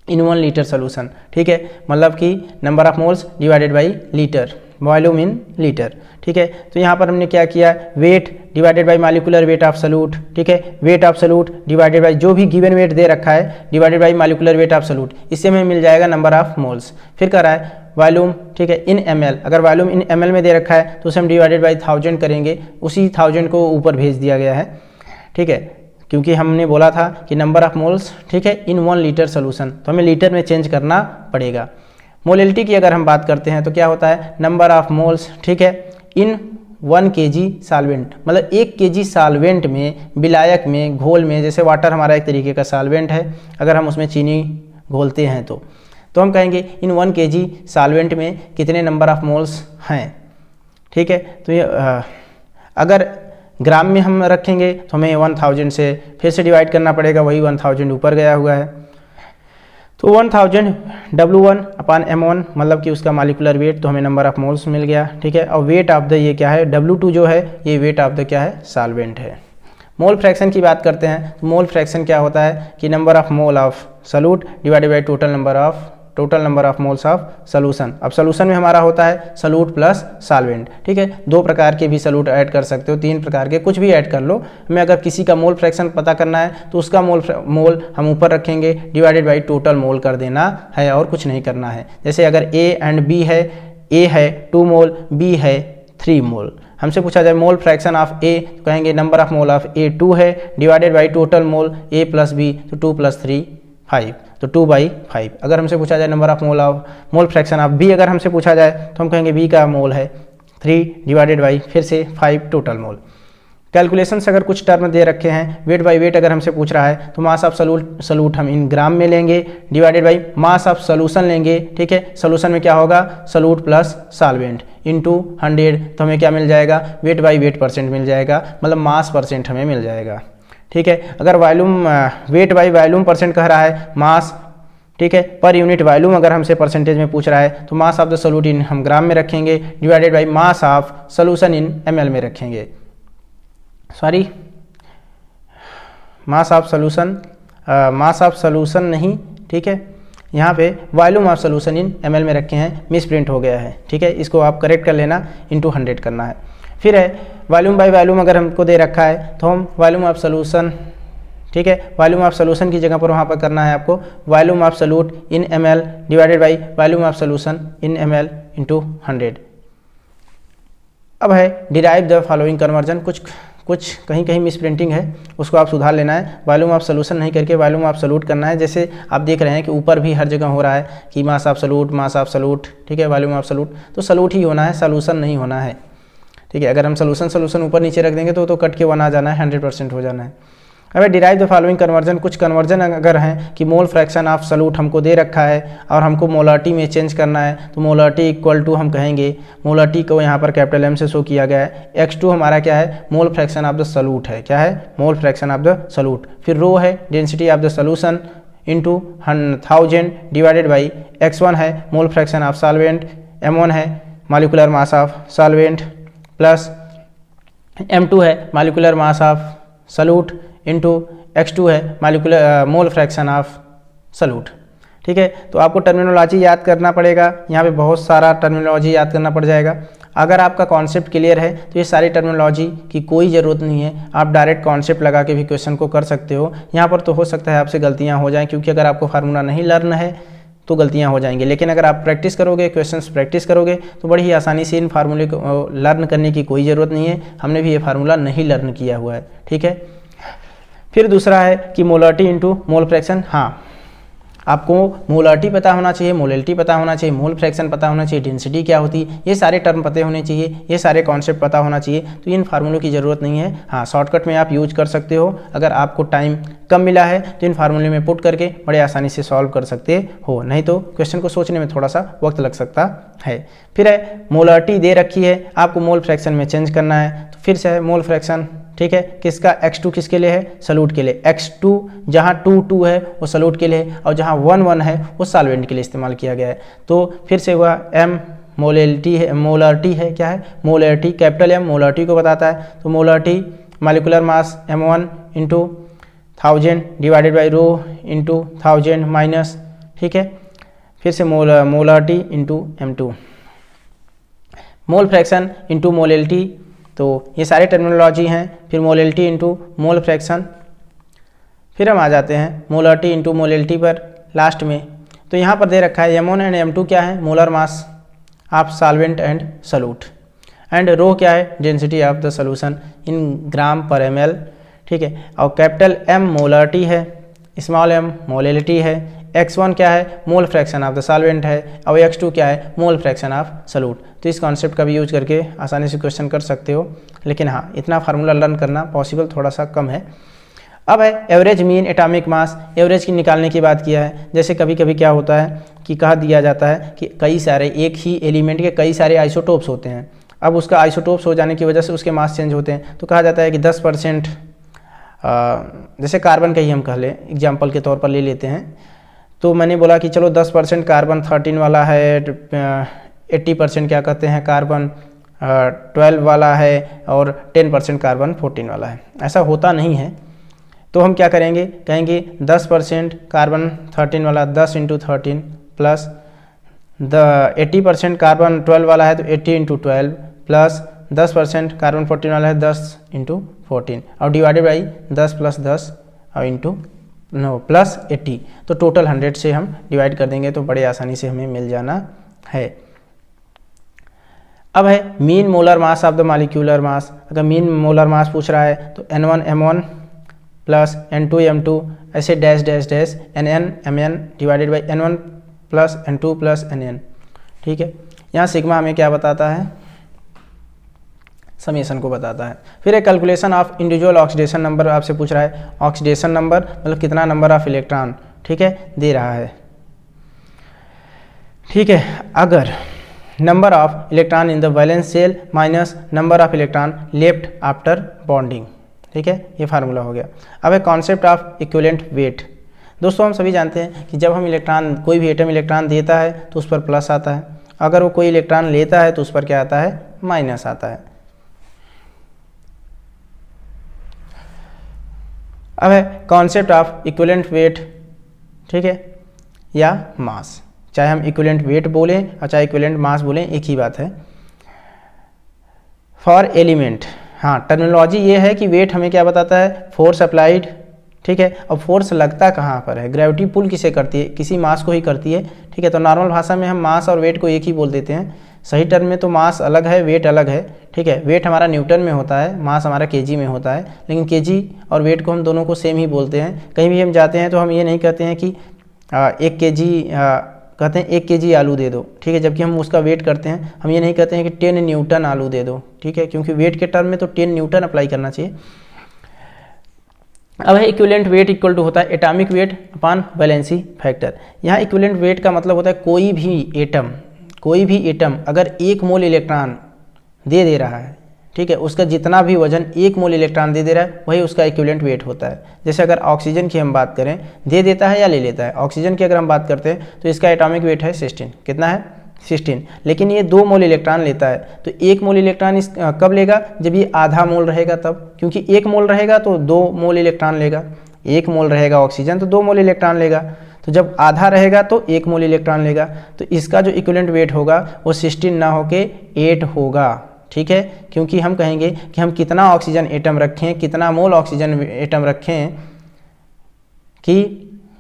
in 1 litre solution, ठीक है। मतलब कि number of moles divided by litre, volume in litre, ठीक है। तो यहाँ पर हमने क्या किया, wait divided by molecular weight of solute, ठीक है। Weight of solute divided by जो भी गिवन वेट दे रखा है divided by molecular weight of solute, इससे हमें मिल जाएगा नंबर ऑफ मोल्स। फिर कर रहा है वॉल्यूम, ठीक है, इन ml, अगर वॉल्यूम इन ml में दे रखा है तो उसे हम डिवाइडेड बाई 1000 करेंगे, उसी 1000 को ऊपर भेज दिया गया है, ठीक है, क्योंकि हमने बोला था कि नंबर ऑफ मोल्स, ठीक है, इन 1 लीटर सोल्यूशन, तो हमें लीटर में चेंज करना पड़ेगा। मोलिलिटी की अगर हम बात करते हैं तो क्या होता है, नंबर ऑफ मोल्स, ठीक है, इन 1 kg सॉल्वेंट, मतलब 1 kg सॉल्वेंट में, विलायक में, घोल में, जैसे वाटर हमारा एक तरीके का सॉल्वेंट है, अगर हम उसमें चीनी घोलते हैं तो हम कहेंगे इन 1 kg सॉल्वेंट में कितने नंबर ऑफ मोल्स हैं, ठीक है। तो ये अगर ग्राम में हम रखेंगे तो हमें 1000 से फिर से डिवाइड करना पड़ेगा, वही 1000 ऊपर गया हुआ है, तो 1000 W1/m1, मतलब कि उसका मॉलिक्यूलर वेट, तो हमें नंबर ऑफ मोल्स मिल गया, ठीक है। और वेट ऑफ द ये क्या है, W2 जो है ये वेट ऑफ द क्या है, सॉल्वेंट है। मोल फ्रैक्शन की बात करते हैं तो मोल फ्रैक्शन क्या होता है कि number of mole of solute divided by total number of moles of solution. अब सॉल्यूशन में हमारा होता है सॉल्यूट प्लस सॉल्वेंट, ठीक है। 2 प्रकार के भी सॉल्यूट ऐड कर सकते हो, 3 प्रकार के, कुछ भी ऐड कर लो। हमें अगर किसी का मोल फ्रैक्शन पता करना है तो उसका मोल हम ऊपर रखेंगे, डिवाइडेड बाई टोटल मोल कर देना है, और कुछ नहीं करना है। जैसे अगर A एंड B है, A है 2 मोल, B है 3 मोल, हमसे पूछा जाए मोल फ्रैक्शन ऑफ A, तो कहेंगे number of mole of A 2 है, divided by total mole A plus B, तो 2 + 3 5, तो 2/5। अगर हमसे पूछा जाए number of mole fraction of B, अगर हमसे पूछा जाए तो हम कहेंगे B का मोल है 3 डिवाइडेड बाई फिर से 5 टोटल मोल। कैलकुलेशंस अगर कुछ टर्म दे रखे हैं, वेट बाय वेट अगर हमसे पूछ रहा है तो मास ऑफ सॉल्यूट हम इन ग्राम में लेंगे, divided by mass of solution लेंगे। ठीक है, सॉल्यूशन में क्या होगा, सॉल्यूट प्लस सॉल्वेंट इनटू 100, तो हमें क्या मिल जाएगा, वेट बाय वेट परसेंट मिल जाएगा, मतलब मास परसेंट हमें मिल जाएगा। ठीक है, अगर volume weight by volume percent कह रहा है, मास, ठीक है, पर यूनिट वॉल्यूम अगर हमसे परसेंटेज में पूछ रहा है तो mass of the solute in हम ग्राम में रखेंगे, divided by mass of solution in ml में रखेंगे, सॉरी मास ऑफ सॉल्यूशन नहीं, ठीक है, यहाँ पे volume of solution in ml में रखे हैं, मिस प्रिंट हो गया है। ठीक है, इसको आप करेक्ट कर लेना, इनटू 100 करना है। फिर है वॉल्यूम बाय वॉल्यूम अगर हमको दे रखा है तो हम वॉल्यूम ऑफ सॉल्यूशन, ठीक है, वॉल्यूम ऑफ सॉल्यूशन की जगह पर वहाँ पर करना है आपको volume of solute in ml divided by volume of solution in ml into 100। अब है डिराइव द फॉलोइंग कन्वर्जन, कुछ कहीं कहीं मिस प्रिंटिंग है, उसको आप सुधार लेना है, वॉल्यूम ऑफ सॉल्यूशन नहीं करके वॉल्यूम ऑफ सॉल्यूट करना है। जैसे आप देख रहे हैं कि ऊपर भी हर जगह हो रहा है कि मास ऑफ सॉल्यूट, ठीक है, वॉल्यूम ऑफ सॉल्यूट, तो सॉल्यूट ही होना है, सॉल्यूशन नहीं होना है। ठीक है, अगर हम सॉल्यूशन ऊपर नीचे रख देंगे तो कट के 1 आ जाना है, 100% हो जाना है। अब डिराइव द फॉलोइंग कन्वर्जन, कुछ कन्वर्जन अगर हैं कि मोल फ्रैक्शन ऑफ सॉल्यूट हमको दे रखा है और हमको मोलारिटी में चेंज करना है, तो मोलारिटी इक्वल टू हम कहेंगे, मोलारिटी को यहाँ पर कैपिटल M से शो किया गया है, x2 हमारा क्या है, mole fraction of the solute है, क्या है, mole fraction of the solute. फिर रो है density of the solution into 1000 divided by x1 है mole fraction of solvent, m1 है molecular mass of solvent plus m2 है molecular mass of solute into x2 है molecular mole fraction of solute. ठीक है, तो आपको टर्मिनोलॉजी याद करना पड़ेगा, यहाँ पे बहुत सारा टर्मिनोलॉजी याद करना पड़ जाएगा। अगर आपका कॉन्सेप्ट क्लियर है तो ये सारी टर्मिनोलॉजी की कोई ज़रूरत नहीं है, आप डायरेक्ट कॉन्सेप्ट लगा के भी क्वेश्चन को कर सकते हो। यहाँ पर तो हो सकता है आपसे गलतियाँ हो जाएँ, क्योंकि अगर आपको फार्मूला नहीं लर्न है तो गलतियाँ हो जाएंगी, लेकिन अगर आप प्रैक्टिस करोगे, क्वेश्चंस प्रैक्टिस करोगे तो बड़ी ही आसानी से इन फार्मूले को लर्न करने की कोई ज़रूरत नहीं है। हमने भी ये फार्मूला नहीं लर्न किया हुआ है। ठीक है, फिर दूसरा है कि मोलारिटी इनटू मोल फ्रैक्शन। हाँ, आपको मोलारिटी पता होना चाहिए, मोलैलिटी पता होना चाहिए, मोल फ्रैक्शन पता होना चाहिए, डेंसिटी क्या होती है, ये सारे टर्म पते होने चाहिए, ये सारे कॉन्सेप्ट पता होना चाहिए। तो इन फार्मूलों की ज़रूरत नहीं है। हाँ, शॉर्टकट में आप यूज कर सकते हो, अगर आपको टाइम कम मिला है तो इन फार्मूले में पुट करके बड़े आसानी से सॉल्व कर सकते हो, नहीं तो क्वेश्चन को सोचने में थोड़ा सा वक्त लग सकता है। फिर है मोलारिटी दे रखी है, आपको मोल फ्रैक्शन में चेंज करना है, तो फिर से है मोल फ्रैक्शन, ठीक है, किसका, x2 किसके लिए है, सॉल्यूट के लिए, x2 जहाँ 2 है वो सॉल्यूट के लिए और जहाँ 1 है वो सॉल्वेंट के लिए इस्तेमाल किया गया है। तो फिर से हुआ m मोलैलिटी है, क्या है, मोलैलिटी, कैपिटल M मोलैलिटी को बताता है, तो molality molecular mass m1 into 1000 divided by rho into 1000 minus, ठीक है, फिर से molality into m2, mole fraction into molality, तो ये सारे टर्मिनोलॉजी हैं। फिर मोलैलिटी इंटू मोल फ्रैक्शन, फिर हम आ जाते हैं मोलैलिटी इंटू मोलैलिटी पर लास्ट में। तो यहाँ पर दे रखा है m1 एंड m2 क्या है, molar mass of solvent and solute, and rho क्या है, density of the solution in gram per ml, ठीक है, और कैपिटल M मोलैलिटी है, स्मॉल m मोलैलिटी है, x1 क्या है, mole fraction of the solvent है, और x2 क्या है, मोल फ्रैक्शन ऑफ सॉल्यूट। तो इस कॉन्सेप्ट का भी यूज करके आसानी से क्वेश्चन कर सकते हो, लेकिन हाँ, इतना फार्मूला लर्न करना पॉसिबल थोड़ा सा कम है। अब है average mean atomic mass, average की निकालने की बात किया है। जैसे कभी कभी क्या होता है कि कहा दिया जाता है कि कई सारे एक ही एलिमेंट के कई सारे आइसोटोप्स होते हैं, अब उसका आइसोटोप्स हो जाने की वजह से उसके मास चेंज होते हैं, तो कहा जाता है कि 10%, जैसे कार्बन का ही हम कह लें, एग्जाम्पल के तौर पर ले लेते हैं, तो मैंने बोला कि चलो 10% कार्बन 13 वाला है, 80% क्या कहते हैं कार्बन 12 वाला है, और 10% कार्बन 14 वाला है। ऐसा होता नहीं है, तो हम क्या करेंगे, कहेंगे 10% कार्बन 13 वाला 10 × 13 प्लस 80% कार्बन 12 वाला है तो 80 × 12 प्लस 10% कार्बन 14 वाला है 10 × 14 और डिवाइडेड बाई 10 + 10 और इंटू प्लस 80, तो टोटल 100 से हम डिवाइड कर देंगे तो बड़े आसानी से हमें मिल जाना है। अब है mean molar mass of the molecular mass. अगर मीन मोलर मास पूछ रहा है तो N1 M1 plus N2 M2 ऐसे dash dash dash Nn Mn divided by N1 plus N2 plus Nn, ठीक है। यहाँ सिग्मा हमें क्या बताता है, समेशन को बताता है। फिर एक calculation of individual oxidation number आपसे पूछ रहा है। ऑक्सीडेशन नंबर मतलब कितना नंबर ऑफ इलेक्ट्रॉन, ठीक है, दे रहा है। ठीक है, अगर number of electron in the valence shell minus number of electron left after bonding, ठीक है, ये फार्मूला हो गया। अब एक कॉन्सेप्ट ऑफ इक्विवेलेंट वेट। दोस्तों हम सभी जानते हैं कि जब हम इलेक्ट्रॉन, कोई भी एटम इलेक्ट्रॉन देता है तो उस पर प्लस आता है, अगर वो कोई इलेक्ट्रॉन लेता है तो उस पर क्या आता है, माइनस आता है। अब है कॉन्सेप्ट ऑफ इक्विवेलेंट वेट, ठीक है, या मास, चाहे हम इक्विवेलेंट वेट बोलें और चाहे इक्विवेलेंट मास बोलें, एक ही बात है। फॉर एलिमेंट, हाँ, टर्मिनोलॉजी ये है कि वेट हमें क्या बताता है, फोर्स अप्लाइड, ठीक है। अब फोर्स लगता कहाँ पर है, ग्रेविटी पुल किसे करती है, किसी मास को ही करती है, ठीक है। तो नॉर्मल भाषा में हम मास और वेट को एक ही बोल देते हैं। सही टर्म में तो मास अलग है, वेट अलग है, ठीक है। वेट हमारा न्यूटन में होता है, मास हमारा केजी में होता है, लेकिन केजी और वेट को हम दोनों को सेम ही बोलते हैं। कहीं भी हम जाते हैं तो हम ये नहीं कहते हैं कि 1 केजी, कहते हैं 1 केजी आलू दे दो, ठीक है, जबकि हम उसका वेट करते हैं। हम ये नहीं कहते हैं कि 10 न्यूटन आलू दे दो, ठीक है, क्योंकि वेट के टर्म में तो 10 न्यूटन अप्लाई करना चाहिए। अब है इक्विवेलेंट वेट इक्वल टू होता है atomic weight upon valency factor. यहाँ इक्विवेलेंट वेट का मतलब होता है कोई भी एटम अगर 1 मोल इलेक्ट्रॉन दे रहा है, ठीक है, उसका जितना भी वजन 1 मोल इलेक्ट्रॉन दे रहा है वही उसका इक्विवेलेंट वेट होता है। जैसे अगर ऑक्सीजन की हम बात करें, दे देता है या ले लेता है, ऑक्सीजन की अगर हम बात करते हैं तो इसका एटॉमिक वेट है 16, कितना है, 16, लेकिन ये 2 मोल इलेक्ट्रॉन लेता है। तो 1 मोल इलेक्ट्रॉन इस कब लेगा, जब ये आधा मोल रहेगा तब, क्योंकि 1 मोल रहेगा तो 2 मोल इलेक्ट्रॉन लेगा। 1 मोल रहेगा ऑक्सीजन तो 2 मोल इलेक्ट्रॉन लेगा, तो जब आधा रहेगा तो 1 मोल इलेक्ट्रॉन लेगा। तो इसका जो इक्विवेलेंट वेट होगा वो 16 ना होके 8 होगा, ठीक है, क्योंकि हम कहेंगे कि हम कितना ऑक्सीजन एटम रखें, कितना मोल ऑक्सीजन एटम रखें कि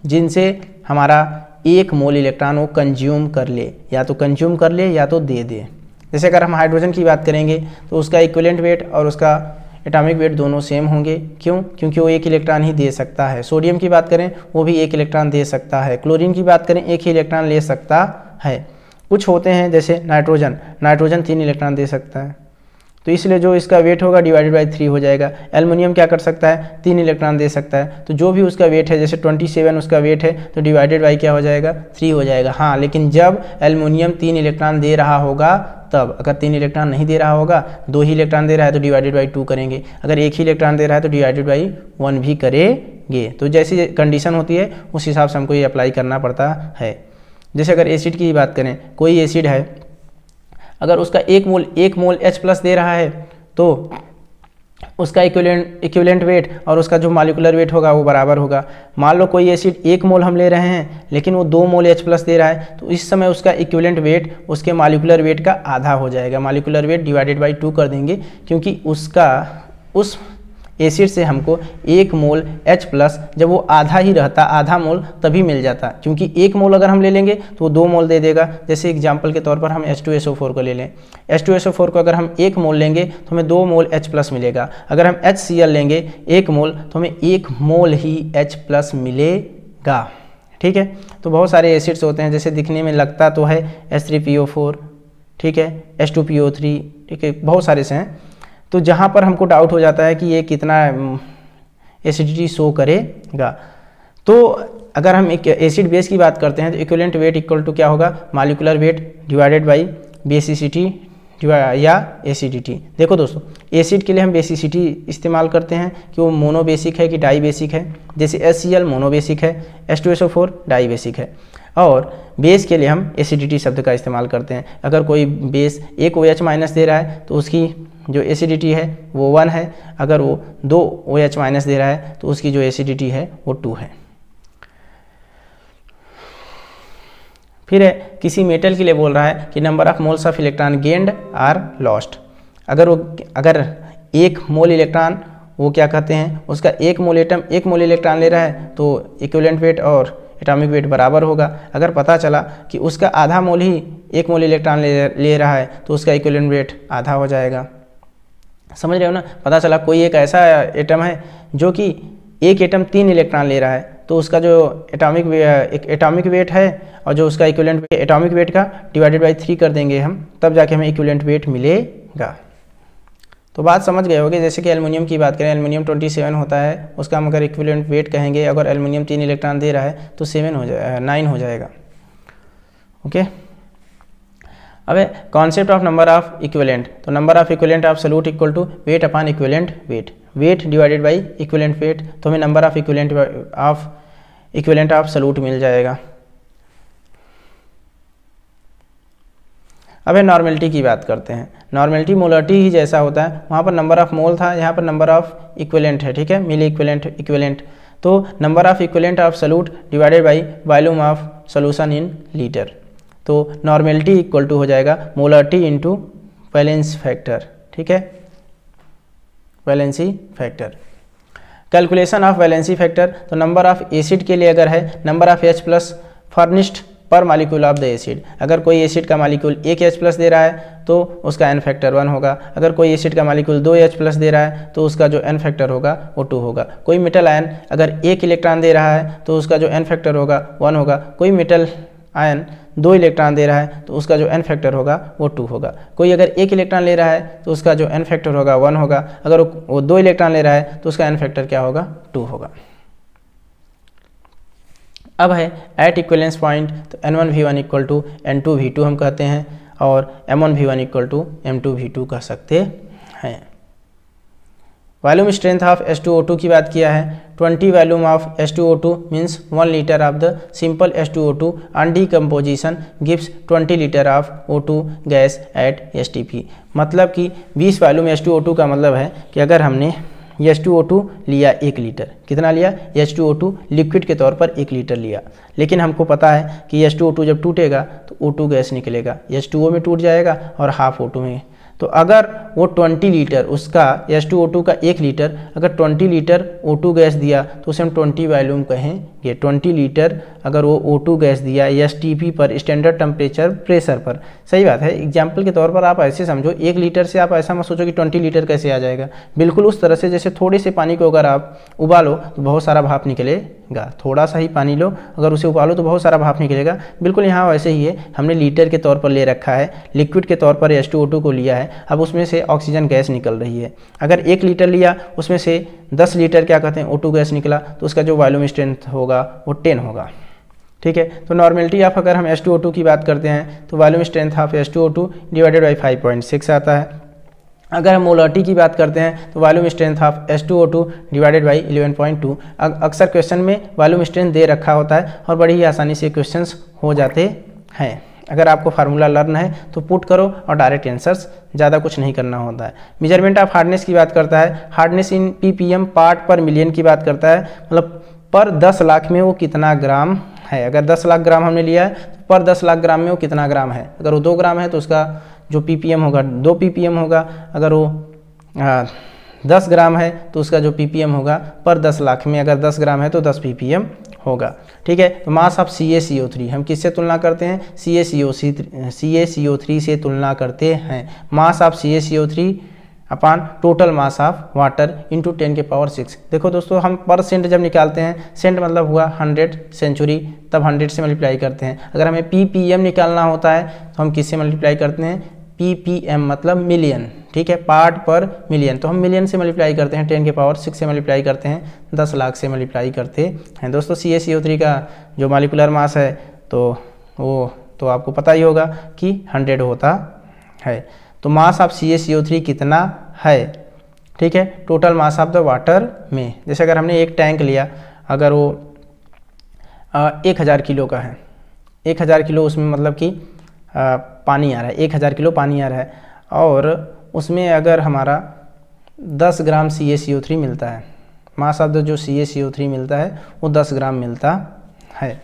जिनसे हमारा 1 मोल इलेक्ट्रॉन वो कंज्यूम कर ले, या तो कंज्यूम कर ले या तो दे दे। जैसे अगर हम हाइड्रोजन की बात करेंगे तो उसका इक्विवेलेंट वेट और उसका एटॉमिक वेट दोनों सेम होंगे। क्यों, क्योंकि वो 1 इलेक्ट्रॉन ही दे सकता है। सोडियम की बात करें वो भी 1 इलेक्ट्रॉन दे सकता है। क्लोरीन की बात करें 1 ही इलेक्ट्रॉन ले सकता है। कुछ होते हैं जैसे नाइट्रोजन 3 इलेक्ट्रॉन दे सकता है, तो इसलिए जो इसका वेट होगा डिवाइडेड बाई 3 हो जाएगा। एल्युमिनियम क्या कर सकता है, 3 इलेक्ट्रॉन दे सकता है, तो जो भी उसका वेट है, जैसे 27 उसका वेट है तो डिवाइडेड बाई क्या हो जाएगा, 3 हो जाएगा। हाँ, लेकिन जब एल्युमिनियम 3 इलेक्ट्रॉन दे रहा होगा तब, अगर 3 इलेक्ट्रॉन नहीं दे रहा होगा, 2 ही इलेक्ट्रॉन दे रहा है तो डिवाइडेड बाई 2 करेंगे। अगर 1 ही इलेक्ट्रॉन दे रहा है तो डिवाइडेड बाई 1 भी करेंगे। तो जैसी कंडीशन होती है उस हिसाब से हमको ये अप्लाई करना पड़ता है। जैसे अगर एसिड की बात करें, कोई एसिड है, अगर उसका 1 मोल H+ दे रहा है तो उसका इक्विवेलेंट वेट और उसका जो मॉलिक्यूलर वेट होगा वो बराबर होगा। मान लो कोई एसिड 1 मोल हम ले रहे हैं लेकिन वो 2 मोल H+ दे रहा है, तो इस समय उसका इक्विवेलेंट वेट उसके मॉलिक्यूलर वेट का आधा हो जाएगा। मॉलिक्यूलर वेट डिवाइडेड बाई 2 कर देंगे, क्योंकि उस एसिड से हमको 1 मोल H+ जब वो आधा ही रहता, आधा मोल तभी मिल जाता, क्योंकि 1 मोल अगर हम ले लेंगे तो वो 2 मोल दे देगा। जैसे एग्जांपल के तौर पर हम H2SO4 को ले लें, H2SO4 को अगर हम 1 मोल लेंगे तो हमें 2 मोल H+ मिलेगा। अगर हम HCl लेंगे 1 मोल तो हमें 1 मोल ही H+ मिलेगा, ठीक है। तो बहुत सारे एसिड्स होते हैं, जैसे दिखने में लगता तो है H3PO4, ठीक है, H2PO3, ठीक है, बहुत सारे से हैं। तो जहाँ पर हमको डाउट हो जाता है कि ये कितना एसिडिटी शो करेगा, तो अगर हम एक एसिड बेस की बात करते हैं तो इक्विवेलेंट वेट इक्वल टू क्या होगा, molecular weight divided by basicity या एसिडिटी। देखो दोस्तों, एसिड के लिए हम बेसिसिटी इस्तेमाल करते हैं कि वो मोनोबेसिक है कि डाई बेसिक है। जैसे HCl मोनोबेसिक है, H2SO4 डाई बेसिक है। और बेस के लिए हम एसिडिटी शब्द का इस्तेमाल करते हैं। अगर कोई बेस 1 OH- दे रहा है तो उसकी जो एसिडिटी है वो 1 है। अगर वो 2 OH- दे रहा है तो उसकी जो एसिडिटी है वो 2 है। फिर है किसी मेटल के लिए बोल रहा है कि number of moles of electron gained or lost. अगर 1 मोल इलेक्ट्रॉन वो क्या कहते हैं, उसका 1 मोल एटम 1 मोल इलेक्ट्रॉन ले रहा है तो इक्विवेलेंट वेट और एटॉमिक वेट बराबर होगा। अगर पता चला कि उसका आधा मोल ही 1 मोल इलेक्ट्रॉन ले रहा है तो उसका इक्विवेलेंट वेट आधा हो जाएगा। समझ रहे हो ना। पता चला कोई एक ऐसा एटम है जो कि एक एटम 3 इलेक्ट्रॉन ले रहा है तो उसका जो एटॉमिक वेट है और जो उसका इक्विवेलेंट एटॉमिक वेट का डिवाइडेड बाई 3 कर देंगे हम, तब जाके हमें इक्विवेलेंट वेट मिलेगा। तो बात समझ गए होगे। जैसे कि एल्युमिनियम की बात करें, एल्युमिनियम 27 होता है, उसका हम अगर इक्विवेलेंट वेट कहेंगे, अगर एल्युमिनियम 3 इलेक्ट्रॉन दे रहा है तो 7 हो जाएगा, 9 हो जाएगा। ओके, अब concept of number of equivalent, तो number of equivalent of solute equal to weight upon equivalent weight, weight divided by equivalent weight, तो हमें number of equivalent of solute मिल जाएगा। अब नॉर्मेलिटी की बात करते हैं। नॉर्मेलिटी मोलरिटी ही जैसा होता है, वहाँ पर नंबर ऑफ मोल था, यहाँ पर नंबर ऑफ इक्विवेलेंट है, ठीक है, मिली इक्विवेलेंट। तो number of equivalent of solute divided by volume of solution in litre, तो नॉर्मेलिटी इक्वल टू हो जाएगा मोलरिटी इंटू वैलेंस फैक्टर, ठीक है, valency factor. Calculation of valency factor, तो नंबर ऑफ एसिड के लिए अगर है number of H plus furnished पर मालिक्यूल ऑफ द एसिड, अगर कोई एसिड का मालिक्यूल 1 H प्लस दे रहा है तो उसका n फैक्टर 1 होगा, अगर कोई एसिड का मालिक्यूल 2 H प्लस दे रहा है तो उसका जो n फैक्टर होगा वो 2 होगा। कोई मेटल आयन अगर 1 इलेक्ट्रॉन दे रहा है तो उसका जो n फैक्टर होगा 1 होगा। कोई मेटल आयन 2 इलेक्ट्रॉन दे रहा है तो उसका जो n फैक्टर होगा वो 2 होगा। कोई अगर 1 इलेक्ट्रॉन ले रहा है तो उसका जो n फैक्टर होगा 1 होगा, अगर वो 2 इलेक्ट्रॉन ले रहा है तो उसका n फैक्टर क्या होगा, 2 होगा। अब है एट इक्वलेंस पॉइंट, तो N1V1 इक्वल टू N2V2 हम कहते हैं, और M1V1 इक्वल टू M2V2 कह सकते हैं। वॉल्यूम स्ट्रेंथ ऑफ H2O2 की बात किया है, 20 volume of H2O2 means 1 litre of the simple H2O2 on decomposition gives 20 litre of O2 gas at STP। मतलब कि 20 वॉल्यूम H2O2 का मतलब है कि अगर हमने H2O2 लिया 1 लीटर, कितना लिया, H2O2 लिक्विड के तौर पर 1 लीटर लिया, लेकिन हमको पता है कि H2O2 जब टूटेगा तो O2 गैस निकलेगा, H2O में टूट जाएगा और हाफ O2 में। तो अगर वो 20 लीटर उसका H2O2 का 1 लीटर अगर 20 लीटर O2 गैस दिया तो उसे हम 20 वॉल्यूम कहेंगे। 20 लीटर अगर वो O2 गैस दिया STP पर, स्टैंडर्ड टेम्परेचर प्रेशर पर, सही बात है। एग्जाम्पल के तौर पर आप ऐसे समझो, 1 लीटर से आप ऐसा मत सोचो कि 20 लीटर कैसे आ जाएगा, बिल्कुल उस तरह से जैसे थोड़े से पानी को अगर आप उबालो तो बहुत सारा भाप निकलेगा, थोड़ा सा ही पानी लो अगर उसे उबालो तो बहुत सारा भाप निकलेगा, बिल्कुल यहाँ वैसे ही है। हमने लीटर के तौर पर ले रखा है, लिक्विड के तौर पर H2O2 को लिया है, अब उसमें से ऑक्सीजन गैस निकल रही है। अगर 1 लीटर लिया उसमें से 10 लीटर क्या कहते हैं O2 गैस निकला, तो उसका जो वॉल्यूम स्ट्रेंथ होगा वो 10 होगा, ठीक है। तो नॉर्मेलिटी ऑफ अगर हम H2O2 की बात करते हैं तो volume strength of H2O2 divided by 5.6 आता है। अगर हम मोलरिटी की बात करते हैं तो volume strength of H2O2 divided by 11.2। अक्सर क्वेश्चन में वॉल्यूम स्ट्रेंथ दे रखा होता है और बड़ी ही आसानी से क्वेश्चंस हो जाते हैं। अगर आपको फार्मूला लर्न है तो पुट करो और डायरेक्ट आंसर्स, ज़्यादा कुछ नहीं करना होता है। मेजरमेंट ऑफ हार्डनेस की बात करता है, हार्डनेस इन ppm पार्ट पर मिलियन की बात करता है, मतलब पर 10 लाख में वो कितना ग्राम है। अगर 10 लाख ग्राम हमने लिया है तो पर 10 लाख ग्राम में वो कितना ग्राम है। अगर वो 2 ग्राम है तो उसका जो ppm होगा 2 ppm होगा, अगर वो 10 ग्राम है तो उसका जो ppm होगा पर 10 लाख में, अगर 10 ग्राम है तो 10 ppm होगा, ठीक है। तो मास ऑफ CaCO3 हम किससे तुलना करते हैं, CaCO3 से तुलना करते हैं। Mass of CaCO3 upon total mass of water into 10 के पावर 6। देखो दोस्तों, हम पर सेंट जब निकालते हैं, सेंट मतलब हुआ 100 सेंचुरी, तब 100 से मल्टीप्लाई करते हैं। अगर हमें ppm निकालना होता है तो हम किससे मल्टीप्लाई करते हैं, ppm मतलब मिलियन, ठीक है, पार्ट पर मिलियन, तो हम मिलियन से मल्टीप्लाई करते हैं, 10 के पावर 6 से मल्टीप्लाई करते हैं, 10 लाख से मल्टीप्लाई करते हैं। दोस्तों CaCO3 का जो मॉलिक्यूलर मास है तो वो तो आपको पता ही होगा कि 100 होता है। तो मास ऑफ CaCO3 कितना है, ठीक है, total mass of the water में। जैसे अगर हमने एक टैंक लिया, अगर वो 1000 किलो का है, 1000 किलो उसमें मतलब कि पानी आ रहा है, 1000 किलो पानी आ रहा है, और उसमें अगर हमारा 10 ग्राम CaCO3 मिलता है, मास ऑफ द जो CaCO3 मिलता है वो 10 ग्राम मिलता है,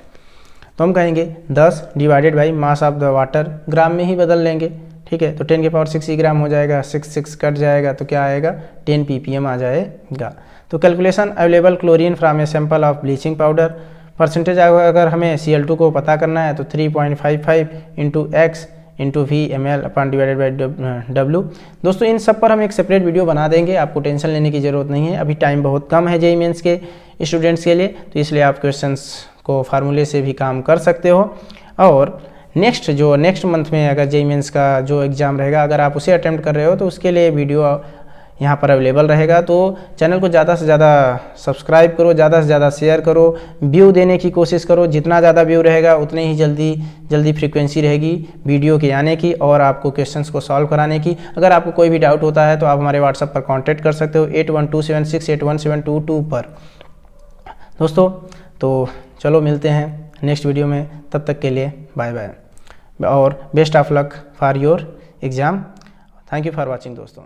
तो हम कहेंगे 10 divided by mass of the water, gram में ही बदल लेंगे, ठीक है। तो 10 के पावर 6 ग्राम हो जाएगा, 6 कट जाएगा तो क्या आएगा, 10 ppm आ जाएगा। तो calculation available chlorine from a sample of bleaching powder, percentage अगर हमें Cl2 को पता करना है तो 3.55 into x into V ml upon divided by W। दोस्तों इन सब पर हम एक सेपरेट वीडियो बना देंगे, आपको टेंशन लेने की ज़रूरत नहीं है, अभी टाइम बहुत कम है JEE मेंस के स्टूडेंट्स के लिए, तो इसलिए आप क्वेश्चंस को फार्मूले से भी काम कर सकते हो। और नेक्स्ट मंथ में अगर JEE मेंस का जो एग्ज़ाम रहेगा, अगर आप उसे अटेम्प्ट कर रहे हो तो उसके लिए वीडियो यहाँ पर अवेलेबल रहेगा। तो चैनल को ज़्यादा से ज़्यादा सब्सक्राइब करो, ज़्यादा से ज़्यादा शेयर करो, व्यू देने की कोशिश करो। जितना ज़्यादा व्यू रहेगा उतनी ही जल्दी फ्रीक्वेंसी रहेगी वीडियो के आने की और आपको क्वेश्चंस को सॉल्व कराने की। अगर आपको कोई भी डाउट होता है तो आप हमारे व्हाट्सएप पर कॉन्टैक्ट कर सकते हो 8127681722 पर। दोस्तों तो चलो मिलते हैं नेक्स्ट वीडियो में, तब तक के लिए बाय बाय और best of luck for your exam. Thank you for watching दोस्तों।